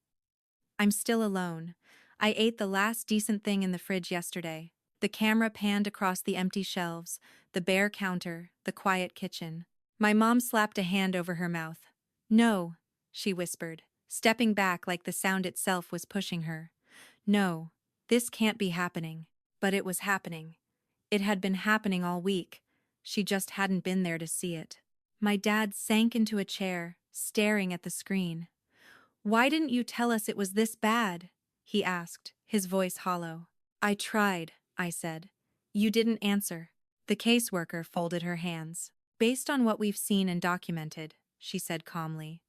I'm still alone. I ate the last decent thing in the fridge yesterday. The camera panned across the empty shelves, the bare counter, the quiet kitchen. My mom slapped a hand over her mouth. No, she whispered, stepping back like the sound itself was pushing her. No, this can't be happening. But it was happening. It had been happening all week. She just hadn't been there to see it. My dad sank into a chair, staring at the screen. Why didn't you tell us it was this bad? He asked, his voice hollow. I tried, I said. You didn't answer. The caseworker folded her hands. Based on what we've seen and documented, she said calmly,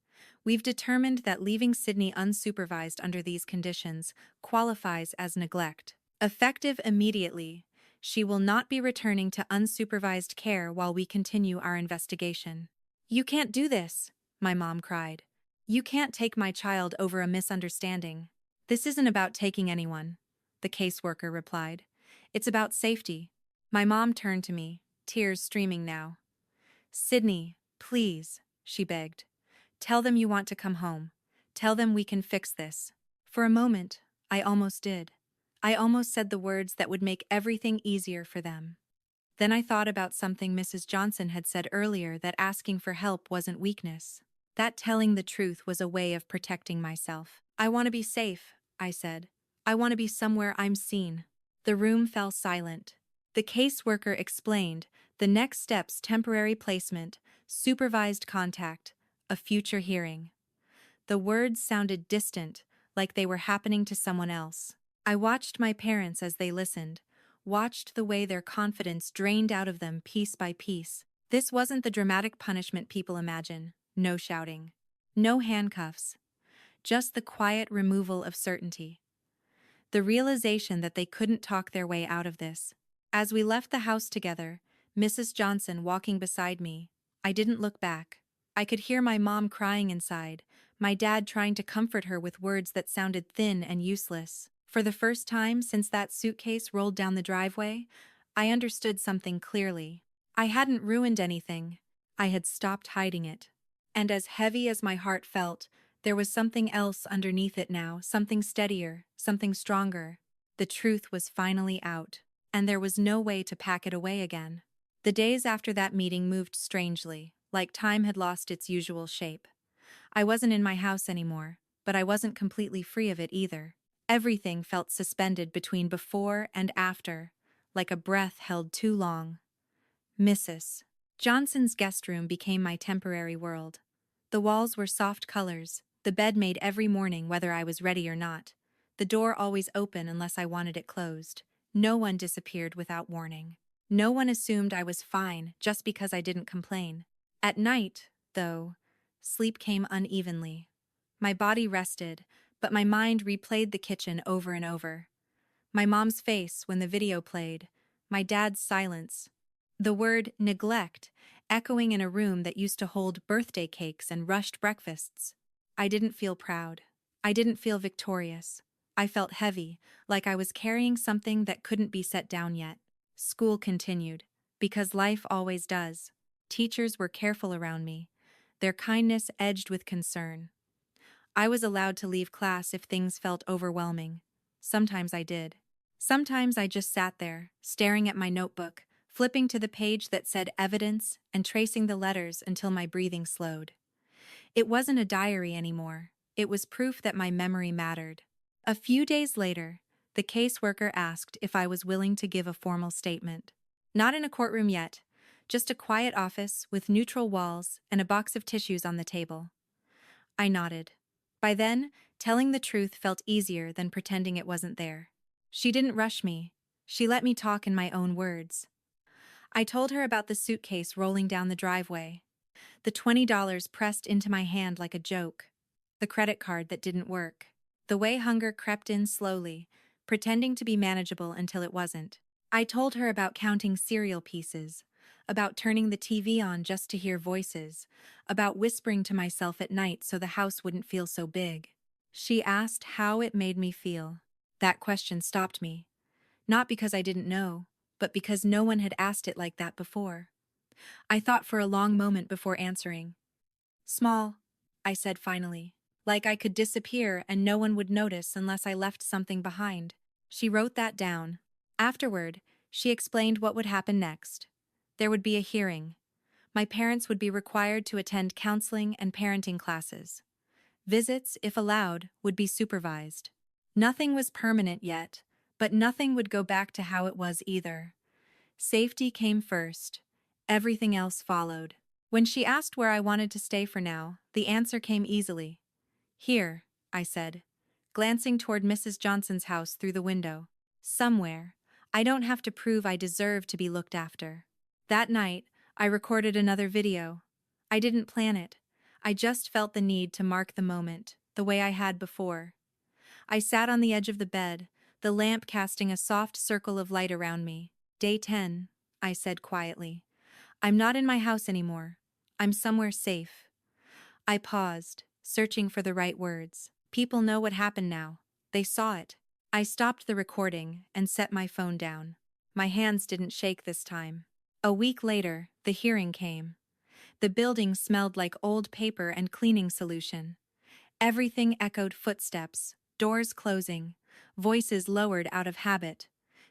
we've determined that leaving Sydney unsupervised under these conditions qualifies as neglect. Effective immediately, she will not be returning to unsupervised care while we continue our investigation. You can't do this, my mom cried. You can't take my child over a misunderstanding. This isn't about taking anyone, the caseworker replied. It's about safety. My mom turned to me, tears streaming now. Sydney, please, she begged. Tell them you want to come home. Tell them we can fix this. For a moment, I almost did. I almost said the words that would make everything easier for them. Then I thought about something Mrs. Johnson had said earlier, that asking for help wasn't weakness. That telling the truth was a way of protecting myself. I want to be safe, I said. I want to be somewhere I'm seen. The room fell silent. The caseworker explained the next steps: temporary placement, supervised contact, a future hearing. The words sounded distant, like they were happening to someone else. I watched my parents as they listened, watched the way their confidence drained out of them piece by piece. This wasn't the dramatic punishment people imagine. No shouting. No handcuffs. Just the quiet removal of certainty. The realization that they couldn't talk their way out of this. As we left the house together, Mrs. Johnson walking beside me, I didn't look back. I could hear my mom crying inside, my dad trying to comfort her with words that sounded thin and useless. For the first time since that suitcase rolled down the driveway, I understood something clearly. I hadn't ruined anything. I had stopped hiding it. And as heavy as my heart felt, there was something else underneath it now, something steadier, something stronger. The truth was finally out, and there was no way to pack it away again. The days after that meeting moved strangely, like time had lost its usual shape. I wasn't in my house anymore, but I wasn't completely free of it either. Everything felt suspended between before and after, like a breath held too long. Mrs. Johnson's guest room became my temporary world. The walls were soft colors, the bed made every morning whether I was ready or not. The door always open unless I wanted it closed. No one disappeared without warning. No one assumed I was fine just because I didn't complain. At night, though, sleep came unevenly. My body rested, but my mind replayed the kitchen over and over. My mom's face when the video played, my dad's silence. The word neglect echoing in a room that used to hold birthday cakes and rushed breakfasts. I didn't feel proud. I didn't feel victorious. I felt heavy, like I was carrying something that couldn't be set down yet. School continued. Because life always does. Teachers were careful around me, their kindness edged with concern. I was allowed to leave class if things felt overwhelming. Sometimes I did. Sometimes I just sat there, staring at my notebook, flipping to the page that said evidence and tracing the letters until my breathing slowed. It wasn't a diary anymore. It was proof that my memory mattered. A few days later, the caseworker asked if I was willing to give a formal statement. Not in a courtroom yet, just a quiet office with neutral walls and a box of tissues on the table. I nodded. By then, telling the truth felt easier than pretending it wasn't there. She didn't rush me. She let me talk in my own words. I told her about the suitcase rolling down the driveway, the $20 pressed into my hand like a joke, the credit card that didn't work, the way hunger crept in slowly, pretending to be manageable until it wasn't. I told her about counting cereal pieces, about turning the TV on just to hear voices, about whispering to myself at night so the house wouldn't feel so big. She asked how it made me feel. That question stopped me. Not because I didn't know, but because no one had asked it like that before. I thought for a long moment before answering. Small, I said finally. Like I could disappear and no one would notice unless I left something behind. She wrote that down. Afterward, she explained what would happen next. There would be a hearing. My parents would be required to attend counseling and parenting classes. Visits, if allowed, would be supervised. Nothing was permanent yet, but nothing would go back to how it was either. Safety came first. Everything else followed. When she asked where I wanted to stay for now, the answer came easily. Here, I said, glancing toward Mrs. Johnson's house through the window. Somewhere. I don't have to prove I deserve to be looked after. That night, I recorded another video. I didn't plan it. I just felt the need to mark the moment, the way I had before. I sat on the edge of the bed, the lamp casting a soft circle of light around me. Day 10, I said quietly. I'm not in my house anymore. I'm somewhere safe. I paused, searching for the right words. People know what happened now. They saw it. I stopped the recording and set my phone down. My hands didn't shake this time. A week later, the hearing came. The building smelled like old paper and cleaning solution. Everything echoed footsteps, doors closing, voices lowered out of habit.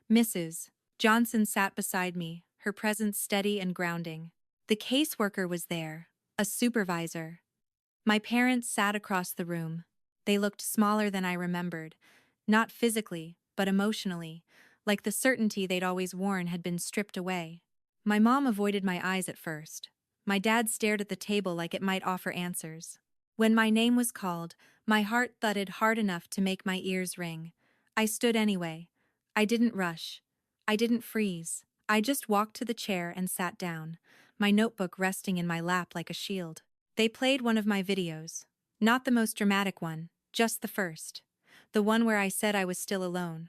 Mrs. Johnson sat beside me, her presence steady and grounding. The caseworker was there, a supervisor. My parents sat across the room. They looked smaller than I remembered, not physically, but emotionally, like the certainty they'd always worn had been stripped away. My mom avoided my eyes at first. My dad stared at the table like it might offer answers. When my name was called, my heart thudded hard enough to make my ears ring. I stood anyway. I didn't rush. I didn't freeze. I just walked to the chair and sat down, my notebook resting in my lap like a shield. They played one of my videos. Not the most dramatic one, just the first. The one where I said I was still alone.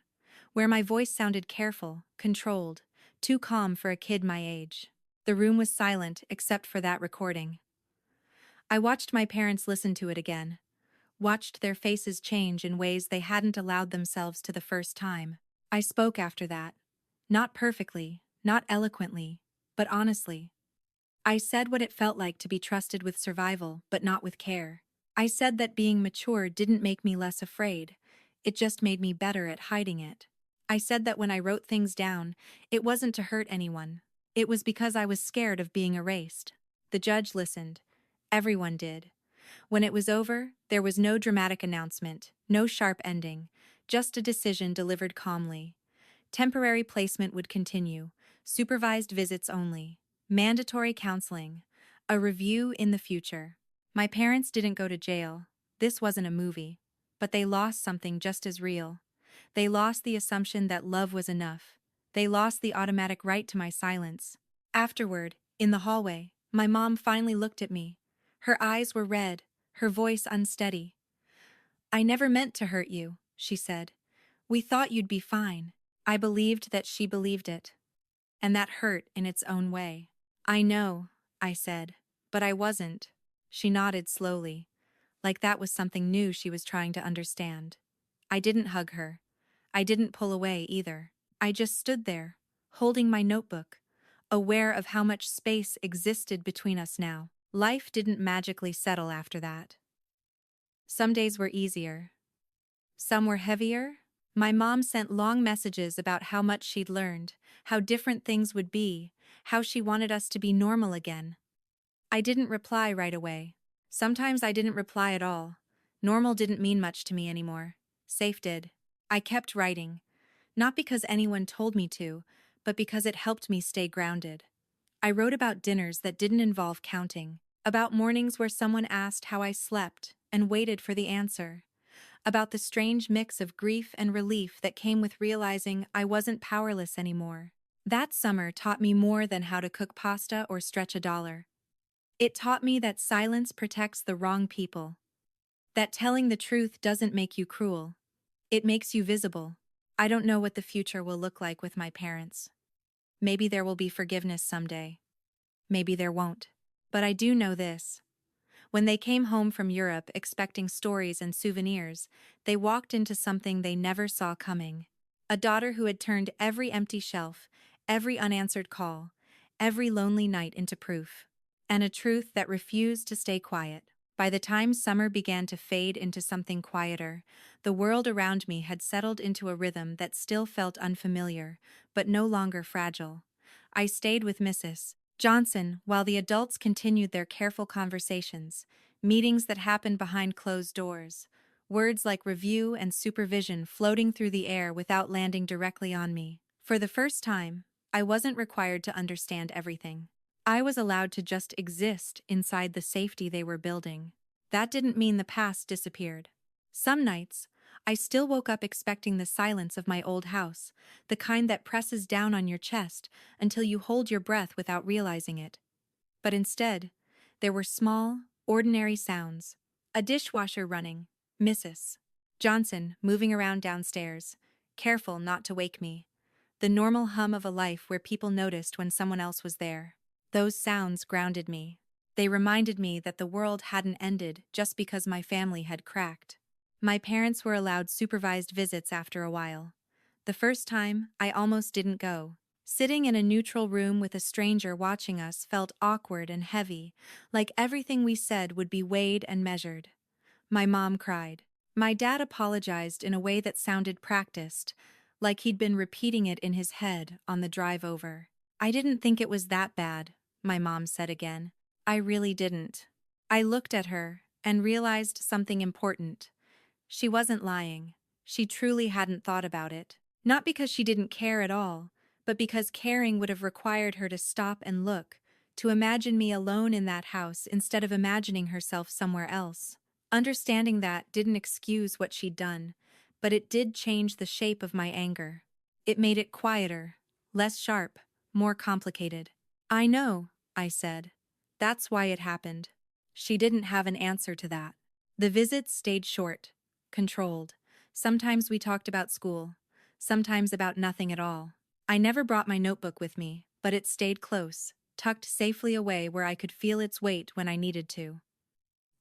Where my voice sounded careful, controlled, too calm for a kid my age. The room was silent except for that recording. I watched my parents listen to it again. Watched their faces change in ways they hadn't allowed themselves to the first time. I spoke after that. Not perfectly, not eloquently, but honestly. I said what it felt like to be trusted with survival, but not with care. I said that being mature didn't make me less afraid. It just made me better at hiding it. I said that when I wrote things down, it wasn't to hurt anyone. It was because I was scared of being erased. The judge listened. Everyone did. When it was over, there was no dramatic announcement, no sharp ending, just a decision delivered calmly. Temporary placement would continue, supervised visits only, mandatory counseling, a review in the future. My parents didn't go to jail. This wasn't a movie. But they lost something just as real. They lost the assumption that love was enough. They lost the automatic right to my silence. Afterward, in the hallway, my mom finally looked at me. Her eyes were red, her voice unsteady. I never meant to hurt you, she said. We thought you'd be fine. I believed that she believed it. And that hurt in its own way. I know, I said, but I wasn't. She nodded slowly, like that was something new she was trying to understand. I didn't hug her. I didn't pull away either. I just stood there, holding my notebook, aware of how much space existed between us now. Life didn't magically settle after that. Some days were easier. Some were heavier. My mom sent long messages about how much she'd learned, how different things would be, how she wanted us to be normal again. I didn't reply right away. Sometimes I didn't reply at all. Normal didn't mean much to me anymore. Safe did. I kept writing, not because anyone told me to, but because it helped me stay grounded. I wrote about dinners that didn't involve counting, about mornings where someone asked how I slept and waited for the answer, about the strange mix of grief and relief that came with realizing I wasn't powerless anymore. That summer taught me more than how to cook pasta or stretch a dollar. It taught me that silence protects the wrong people, that telling the truth doesn't make you cruel. It makes you visible. I don't know what the future will look like with my parents. Maybe there will be forgiveness someday. Maybe there won't. But I do know this. When they came home from Europe expecting stories and souvenirs, they walked into something they never saw coming. A daughter who had turned every empty shelf, every unanswered call, every lonely night into proof. And a truth that refused to stay quiet. By the time summer began to fade into something quieter, the world around me had settled into a rhythm that still felt unfamiliar, but no longer fragile. I stayed with Mrs. Johnson while the adults continued their careful conversations, meetings that happened behind closed doors, words like review and supervision floating through the air without landing directly on me. For the first time, I wasn't required to understand everything. I was allowed to just exist inside the safety they were building. That didn't mean the past disappeared. Some nights, I still woke up expecting the silence of my old house, the kind that presses down on your chest until you hold your breath without realizing it. But instead, there were small, ordinary sounds. A dishwasher running, Mrs. Johnson moving around downstairs, careful not to wake me. The normal hum of a life where people noticed when someone else was there. Those sounds grounded me. They reminded me that the world hadn't ended just because my family had cracked. My parents were allowed supervised visits after a while. The first time, I almost didn't go. Sitting in a neutral room with a stranger watching us felt awkward and heavy, like everything we said would be weighed and measured. My mom cried. My dad apologized in a way that sounded practiced, like he'd been repeating it in his head on the drive over. I didn't think it was that bad, my mom said again. I really didn't. I looked at her and realized something important. She wasn't lying. She truly hadn't thought about it. Not because she didn't care at all, but because caring would have required her to stop and look, to imagine me alone in that house instead of imagining herself somewhere else. Understanding that didn't excuse what she'd done, but it did change the shape of my anger. It made it quieter, less sharp, more complicated. I know, I said. That's why it happened. She didn't have an answer to that. The visits stayed short, controlled. Sometimes we talked about school, sometimes about nothing at all. I never brought my notebook with me, but it stayed close, tucked safely away where I could feel its weight when I needed to.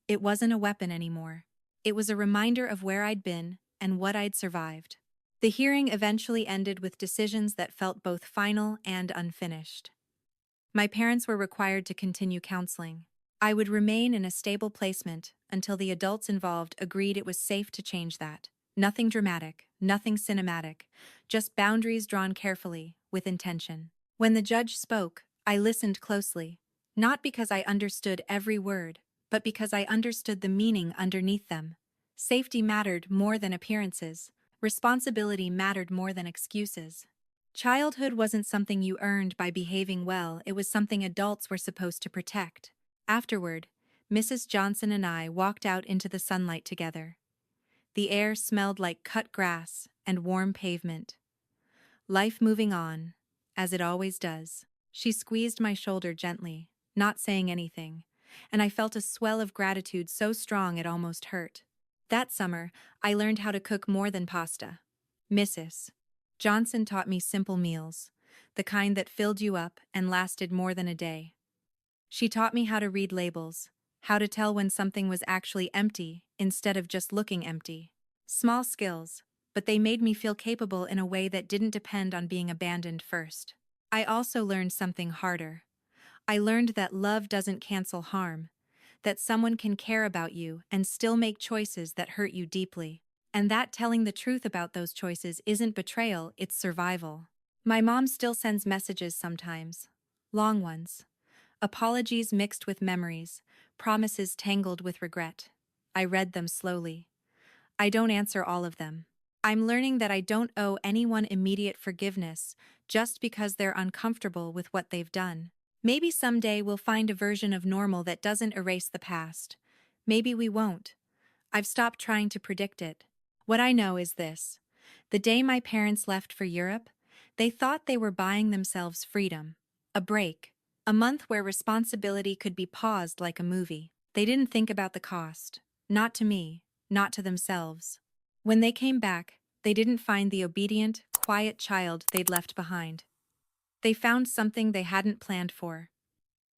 It wasn't a weapon anymore. It was a reminder of where I'd been and what I'd survived. The hearing eventually ended with decisions that felt both final and unfinished. My parents were required to continue counseling. I would remain in a stable placement until the adults involved agreed it was safe to change that. Nothing dramatic, nothing cinematic, just boundaries drawn carefully, with intention. When the judge spoke, I listened closely, not because I understood every word, but because I understood the meaning underneath them. Safety mattered more than appearances. Responsibility mattered more than excuses. Childhood wasn't something you earned by behaving well, it was something adults were supposed to protect. Afterward, Mrs. Johnson and I walked out into the sunlight together. The air smelled like cut grass and warm pavement. Life moving on, as it always does. She squeezed my shoulder gently, not saying anything, and I felt a swell of gratitude so strong it almost hurt. That summer, I learned how to cook more than pasta. Mrs. Johnson taught me simple meals, the kind that filled you up and lasted more than a day. She taught me how to read labels, how to tell when something was actually empty instead of just looking empty. Small skills, but they made me feel capable in a way that didn't depend on being abandoned first. I also learned something harder. I learned that love doesn't cancel harm, that someone can care about you and still make choices that hurt you deeply, and that telling the truth about those choices isn't betrayal, it's survival. My mom still sends messages sometimes, long ones. Apologies mixed with memories, promises tangled with regret. I read them slowly. I don't answer all of them. I'm learning that I don't owe anyone immediate forgiveness just because they're uncomfortable with what they've done. Maybe someday we'll find a version of normal that doesn't erase the past. Maybe we won't. I've stopped trying to predict it. What I know is this. The day my parents left for Europe, they thought they were buying themselves freedom, a break, a month where responsibility could be paused like a movie. They didn't think about the cost. Not to me, not to themselves. When they came back, they didn't find the obedient, quiet child they'd left behind. They found something they hadn't planned for.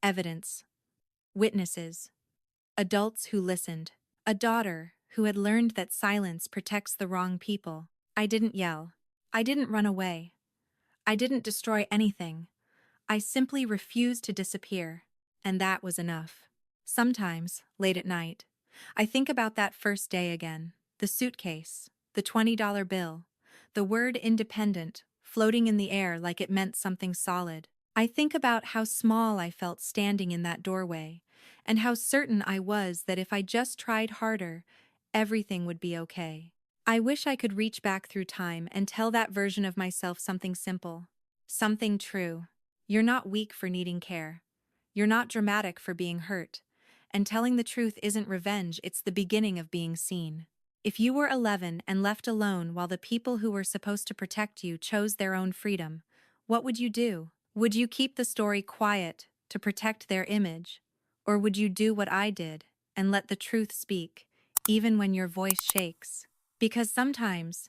Evidence. Witnesses. Adults who listened. A daughter who had learned that silence protects the wrong people. I didn't yell. I didn't run away. I didn't destroy anything. I simply refused to disappear, and that was enough. Sometimes, late at night, I think about that first day again. The suitcase, the $20 bill, the word independent floating in the air like it meant something solid. I think about how small I felt standing in that doorway, and how certain I was that if I just tried harder, everything would be okay. I wish I could reach back through time and tell that version of myself something simple, something true. You're not weak for needing care. You're not dramatic for being hurt. And telling the truth isn't revenge, it's the beginning of being seen. If you were 11 and left alone while the people who were supposed to protect you chose their own freedom, what would you do? Would you keep the story quiet to protect their image? Or would you do what I did and let the truth speak, even when your voice shakes? Because sometimes,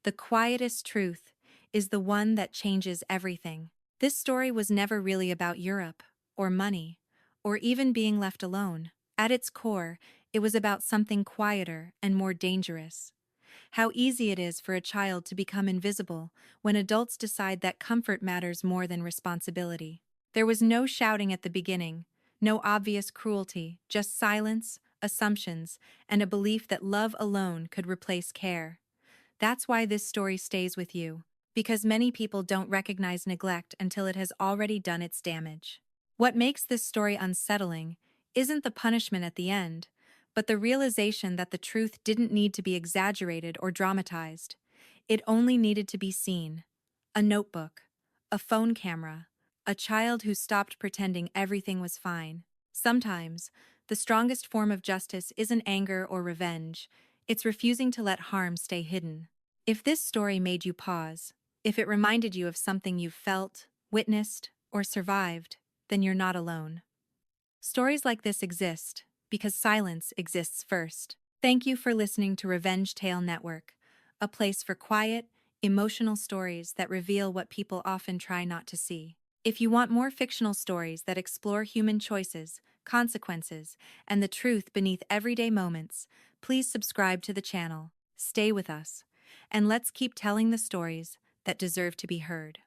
the quietest truth is the one that changes everything. This story was never really about Europe, or money, or even being left alone. At its core, it was about something quieter and more dangerous. How easy it is for a child to become invisible when adults decide that comfort matters more than responsibility. There was no shouting at the beginning, no obvious cruelty, just silence, assumptions, and a belief that love alone could replace care. That's why this story stays with you, because many people don't recognize neglect until it has already done its damage. What makes this story unsettling isn't the punishment at the end, but the realization that the truth didn't need to be exaggerated or dramatized. It only needed to be seen. A notebook, a phone camera, a child who stopped pretending everything was fine. Sometimes, the strongest form of justice isn't anger or revenge, it's refusing to let harm stay hidden. If this story made you pause, if it reminded you of something you've felt, witnessed, or survived, then you're not alone. Stories like this exist because silence exists first. Thank you for listening to Revenge Tale Network, a place for quiet, emotional stories that reveal what people often try not to see. If you want more fictional stories that explore human choices, consequences, and the truth beneath everyday moments, please subscribe to the channel, stay with us, and let's keep telling the stories that deserve to be heard.